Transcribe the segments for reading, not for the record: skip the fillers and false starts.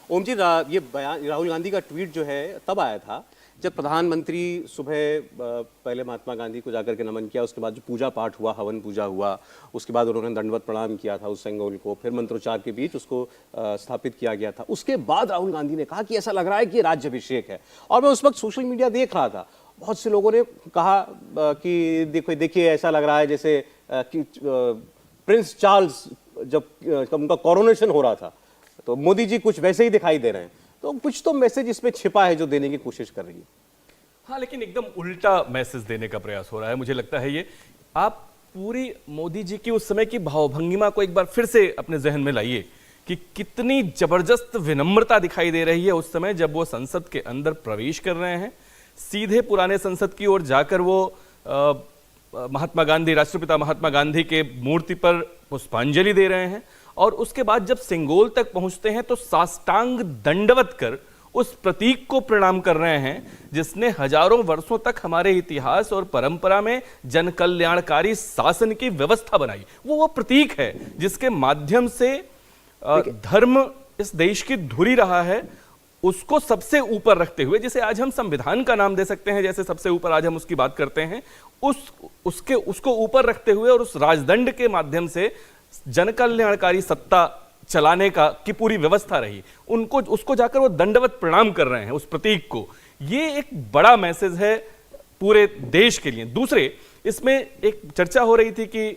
ओम जी, ये बयान राहुल गांधी का ट्वीट जो है तब आया था जब प्रधानमंत्री सुबह पहले महात्मा गांधी को जाकर के नमन किया, उसके बाद जो पूजा पाठ हुआ, हवन पूजा हुआ, उसके बाद उन्होंने दंडवत प्रणाम किया था उस सेंगोल को, फिर मंत्रोच्चार के बीच उसको स्थापित किया गया था। उसके बाद राहुल गांधी ने कहा कि ऐसा लग रहा है कि राज्याभिषेक है। और मैं उस वक्त सोशल मीडिया देख रहा था, बहुत से लोगों ने कहा कि देखिए ऐसा लग रहा है जैसे कि प्रिंस चार्ल्स जब उनका कोरोनेशन हो रहा था तो मोदी जी कुछ वैसे ही दिखाई दे रहे हैं। तो कुछ तो मैसेज इसमें छिपा है जो देने की कोशिश कर रही है। हाँ, लेकिन एकदम उल्टा मैसेज देने का प्रयास हो रहा है, मुझे लगता है। ये आप पूरी मोदी जी की उस समय की भावभंगिमा को एक बार फिर से अपने जहन में लाइए कि कितनी जबरदस्त विनम्रता दिखाई दे रही है उस समय जब वो संसद के अंदर प्रवेश कर रहे हैं। सीधे पुराने संसद की ओर जाकर वो महात्मा गांधी, राष्ट्रपिता महात्मा गांधी के मूर्ति पर पुष्पांजलि दे रहे हैं और उसके बाद जब सिंगोल तक पहुंचते हैं तो साष्टांग दंडवत कर उस प्रतीक को प्रणाम कर रहे हैं जिसने हजारों वर्षों तक हमारे इतिहास और परंपरा में जनकल्याणकारी शासन की व्यवस्था बनाई। वो प्रतीक है जिसके माध्यम से धर्म इस देश की धुरी रहा है, उसको सबसे ऊपर रखते हुए, जिसे आज हम संविधान का नाम दे सकते हैं, जैसे सबसे ऊपर आज हम उसकी बात करते हैं, उसको ऊपर रखते हुए और उस राजदंड के माध्यम से जनकल्याणकारी सत्ता चलाने की पूरी व्यवस्था रही। उसको जाकर वो दंडवत प्रणाम कर रहे हैं उस प्रतीक को। ये एक बड़ा मैसेज है पूरे देश के लिए। दूसरे, इसमें एक चर्चा हो रही थी कि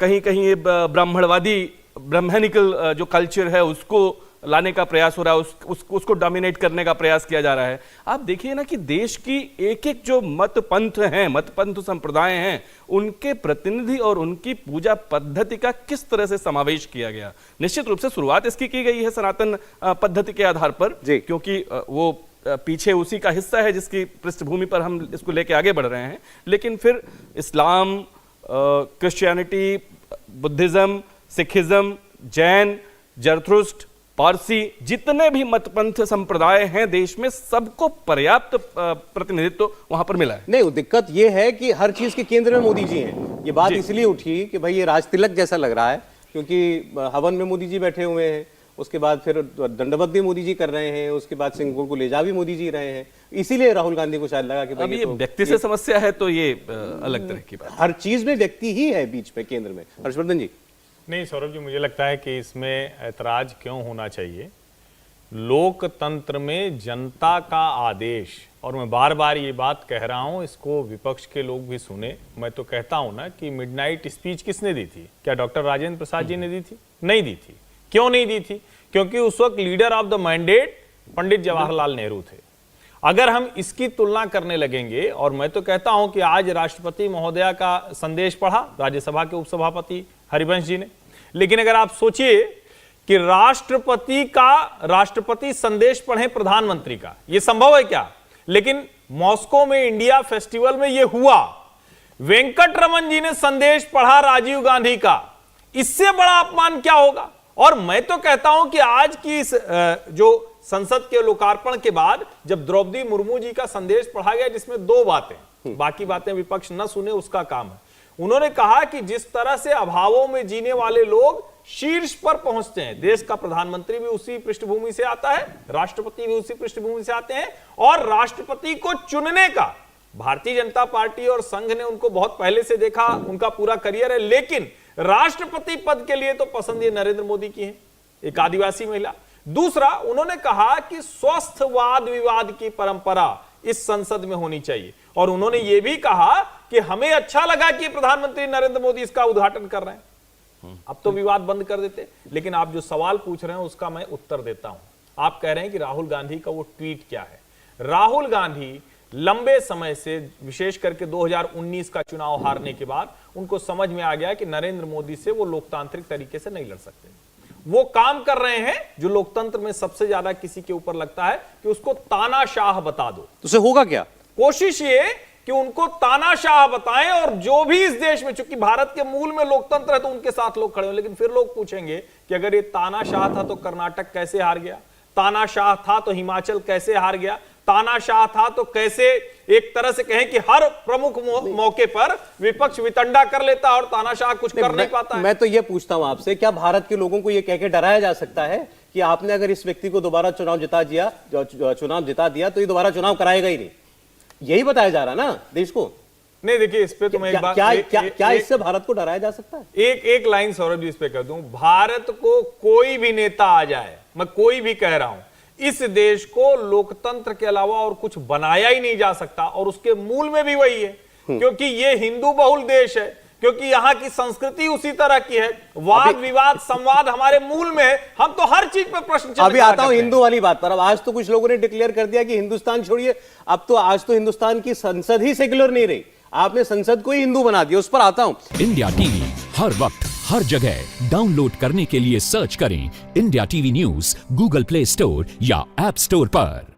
कहीं कहीं ये ब्राह्मणवादी ब्राह्मणिकल जो कल्चर है उसको लाने का प्रयास हो रहा है, उसको डोमिनेट करने का प्रयास किया जा रहा है। आप देखिए ना कि देश की एक एक जो मत पंथ संप्रदाय हैं, उनके प्रतिनिधि और उनकी पूजा पद्धति का किस तरह से समावेश किया गया। निश्चित रूप से शुरुआत इसकी की गई है सनातन पद्धति के आधार पर, क्योंकि वो पीछे उसी का हिस्सा है जिसकी पृष्ठभूमि पर हम इसको लेके आगे बढ़ रहे हैं। लेकिन फिर इस्लाम, क्रिश्चियनिटी, बुद्धिज्म, सिखिज्म, जैन, जरथुस्ट्र, पारसी, जितने भी मतपंथ संप्रदाय हैं देश में, सबको पर्याप्त प्रतिनिधित्व वहां पर मिला है। नहीं, दिक्कत यह है कि हर चीज के केंद्र में मोदी जी हैं। ये बात इसलिए उठी कि भाई ये राजतिलक जैसा लग रहा है, क्योंकि हवन में मोदी जी बैठे हुए हैं, उसके बाद फिर दंडवत भी मोदी जी कर रहे हैं, उसके बाद सिंगोल को ले जा भी मोदी जी रहे हैं। इसीलिए राहुल गांधी को शायद लगा कि अब ये व्यक्ति से समस्या है तो ये अलग तरह की बात। हर चीज में व्यक्ति ही है बीच में, केंद्र में। हर्षवर्धन जी। नहीं सौरभ जी, मुझे लगता है कि इसमें ऐतराज क्यों होना चाहिए। लोकतंत्र में जनता का आदेश, और मैं बार बार ये बात कह रहा हूं, इसको विपक्ष के लोग भी सुने। मैं तो कहता हूं ना कि मिडनाइट स्पीच किसने दी थी? क्या डॉक्टर राजेंद्र प्रसाद जी ने दी थी? नहीं दी थी। क्यों नहीं दी थी? क्योंकि उस वक्त leader of the mandate Pandit Jawaharlal Nehru थे। अगर हम इसकी तुलना करने लगेंगे, और मैं तो कहता हूं कि आज राष्ट्रपति महोदया का संदेश पढ़ा राज्यसभा के उपसभापति हरिवंश जी ने, लेकिन अगर आप सोचिए कि राष्ट्रपति संदेश पढ़े प्रधानमंत्री का, यह संभव है क्या? लेकिन मॉस्को में इंडिया फेस्टिवल में यह हुआ। वेंकट रमन जी ने संदेश पढ़ा राजीव गांधी का, इससे बड़ा अपमान क्या होगा? और मैं तो कहता हूं कि आज की जो संसद के लोकार्पण के बाद जब द्रौपदी मुर्मू जी का संदेश पढ़ा गया, जिसमें दो बातें, बाकी बातें विपक्ष न सुने उसका काम है। उन्होंने कहा कि जिस तरह से अभावों में जीने वाले लोग शीर्ष पर पहुंचते हैं, देश का प्रधानमंत्री भी उसी पृष्ठभूमि से आता है, राष्ट्रपति भी उसी पृष्ठभूमि से आते हैं, और राष्ट्रपति को चुनने का भारतीय जनता पार्टी और संघ ने उनको बहुत पहले से देखा, उनका पूरा करियर है, लेकिन राष्ट्रपति पद के लिए तो पसंद ये नरेंद्र मोदी की है, एक आदिवासी महिला। दूसरा, उन्होंने कहा कि स्वस्थ वाद विवाद की परंपरा इस संसद में होनी चाहिए, और उन्होंने यह भी कहा कि हमें अच्छा लगा कि प्रधानमंत्री नरेंद्र मोदी इसका उद्घाटन कर रहे हैं, अब तो विवाद बंद कर देते। लेकिन आप जो सवाल पूछ रहे हैं उसका मैं उत्तर देता हूं। आप कह रहे हैं कि राहुल गांधी का वो ट्वीट क्या है। राहुल गांधी लंबे समय से, विशेष करके 2019 का चुनाव हारने के बाद, उनको समझ में आ गया कि नरेंद्र मोदी से वो लोकतांत्रिक तरीके से नहीं लड़ सकते। वो काम कर रहे हैं जो लोकतंत्र में सबसे ज्यादा किसी के ऊपर लगता है कि उसको तानाशाह बता दो। तो उसे होगा क्या? कोशिश ये कि उनको तानाशाह बताएं, और जो भी इस देश में, चूंकि भारत के मूल में लोकतंत्र है तो उनके साथ लोग खड़े हो, लेकिन फिर लोग पूछेंगे कि अगर ये तानाशाह था तो कर्नाटक कैसे हार गया, तानाशाह था तो हिमाचल कैसे हार गया, तानाशाह था तो कैसे एक तरह से कहें कि हर प्रमुख मौके पर विपक्ष वितंडा कर लेता और तानाशाह कुछ कर नहीं पाता है। मैं तो ये पूछता हूं आपसे, क्या भारत के लोगों को ये कह के डराया जा सकता है कि आपने अगर इस व्यक्ति को दोबारा चुनाव जिता दिया तो ये दोबारा चुनाव कराएगा ही नहीं। यही बताया जा रहा ना देश को। नहीं देखिए, इस पे तो मैं एक बात क्या इससे भारत को डराया जा सकता है? एक लाइन सौरभ जी इस पे कर दूं, भारत को कोई भी नेता आ जाए, मैं कोई भी कह रहा हूं, इस देश को लोकतंत्र के अलावा और कुछ बनाया ही नहीं जा सकता। और उसके मूल में भी वही है, क्योंकि ये हिंदू बहुल देश है, क्योंकि यहां की संस्कृति उसी तरह की है, वाद विवाद संवाद हमारे मूल में है। हम तो हर चीज पे प्रश्न अभी आता हूं हिंदू वाली बात पर। अब आज तो कुछ लोगों ने डिक्लेयर कर दिया कि हिंदुस्तान छोड़िए, अब तो आज तो हिंदुस्तान की संसद ही सेक्युलर नहीं रही, आपने संसद को ही हिंदू बना दिया। उस पर आता हूं। इंडिया टीवी हर वक्त हर जगह डाउनलोड करने के लिए सर्च करें India TV news Google play store या ऐप स्टोर पर।